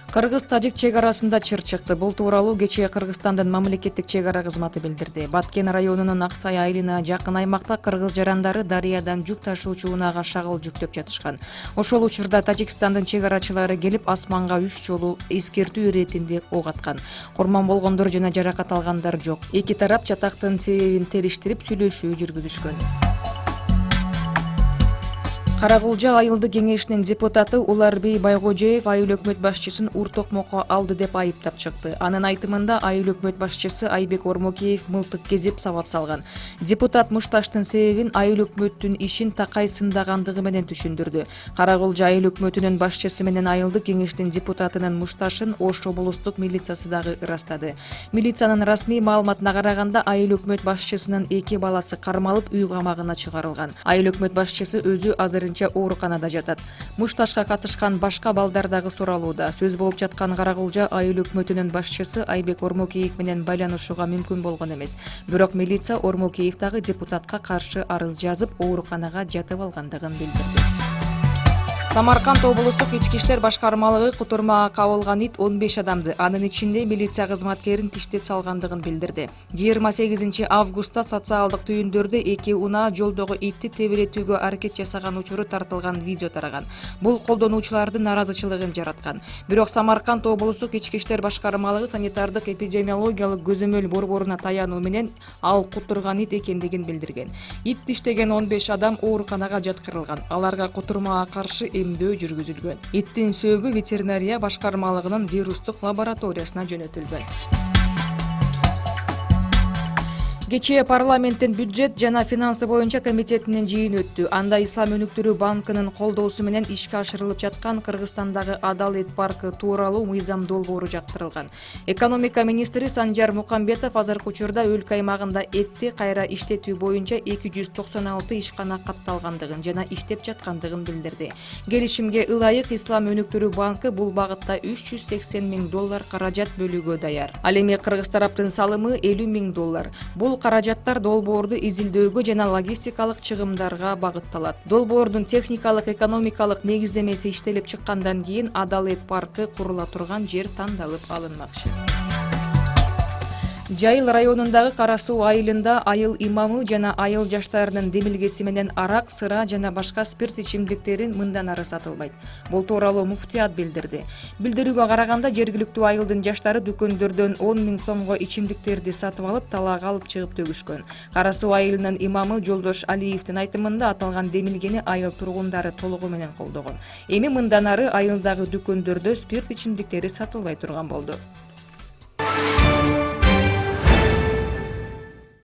Кыргыз-тажик чек арасында чыр чыкты. Бул тууралуу кечээ Кыргызстандын мамлекеттик чек ара кызматы билдирди. Баткен районунун Аксай айылына жакын аймакта кыргыз жарандары дарыядан жүк ташуучу унаага шагыл жүктөп жатышкан. Ошол учурда Тажикстандын чек арачылары келип асманга 3 жолу эскертүү иретинде ок аткан. Курман болгондор жана жаракат алгандар жок. Эки тарап чатактын себебин териштирип сүйлөшүү жүргүзүшкөн. Каракулжа айылдык кеңешинин депутаты Уларбей Байгожеев айыл өкмөт башчысын ур токмокко алды деп айыптап чыкты. Анын айтымында айыл өкмөт башчысы Айбек Ормокеев мылтык кезип сабап салган. Депутат мушташтын себебин айыл өкмөттүн ишин такай сындагандыгы менен түшүндүрдү. Каракулжа айыл өкмөтүнүн башчысы менен айылдык кеңештин депутатынын мушташын Ош облустук милициясы дагы ырастады. Милициянын расмий маалыматына караганда айыл өкмөт башчысынын 2 баласы кармалып үй камагына чыгарылган. Айыл өкмөт башчысы өзү азыр ооруканада жатат. Мушташка катышкан башка балдар дагы суралууда. Сөз болуп жаткан Каракулжа айыл өкмөтүнүн башчысы Айбек Ормокеев менен байланышууга мүмкүн болгон эмес. Бирок милиция Ормокеев дагы депутатка каршы арыз жазып, ооруканага жатып алгандыгын билдирди. Самарканд облустук ички иштер башкармалыгы кутурмага кабылган ит 15 адамды, анын ичинде милиция кызматкерин тиштеп салгандыгын билдирди. 28 августта социалдык түйүндөрдө 2 унаа жолдогу итти тебиретүүгө аракет жасаган учуру тартылган видео тараган. Бул колдонуучулардын наразычылыгын жараткан. Бирок Самарканд облустук ички иштер башкармалыгы санитардык эпидемиологиялык көзөмөл борборуна таянуу менен ал кутурган ит экендигин билдирген. Ит тиштеген 15 адам ооруканага жаткырылган. Аларга кутурмага каршы эмдөө жүргүзүлгөн. Иттин сөөгү ветеринария башкармалыгынын вирустук лабораториясына жөнөтүлгөн. Кечээ парламенттин бюджет жана финансы боюнча комитетинин жыйыны өттү. Анда Ислам өнүктүрүү банкынын колдоосу менен ишке ашырылып жаткан Кыргызстандагы Адалет паркы тууралуу мыйзам долбоору жактырылган. Экономика министри Санжар Мукамбетов азыркы учурда өлкө аймагында этти кайра иштетүү боюнча 296 ишкана катталгандыгын жана иштеп жаткандыгын билдирди. Келишимге ылайык Ислам өнүктүрүү банкы бул багытта $380 миң каражат бөлүүгө даяр. Ал эми кыргыз тараптын салымы $50 миң. Бул каражаттар долбоорду изилдөөгө жана логистикалык чыгымдарга багытталат. Долбоордун техникалык экономикалык негиздемеси иштелип чыккандан кийин Адалет паркы курула турган жер тандалып алынмакчы. Жайыл районундагы Кара Суу айылында айыл имамы жана айыл жаштарынын демилгеси менен арак, сыра жана башка спирт ичимдиктерин мындан ары сатылбайт. Бул тууралуу муфтият билдирди. Билдирүүгө караганда жергиликтүү айылдын жаштары дүкөндөрдөн 10 миң сомго ичимдиктерди сатып алып, талаага алып чыгып төгүшкөн. Кара Суу айылынын имамы Жолдош Алиевдин айтымында аталган демилгени айыл тургундары толугу менен колдогон. Эми мындан ары айылдагы дүкөндөрдө спирт ичимдиктери сатылбай турган болду.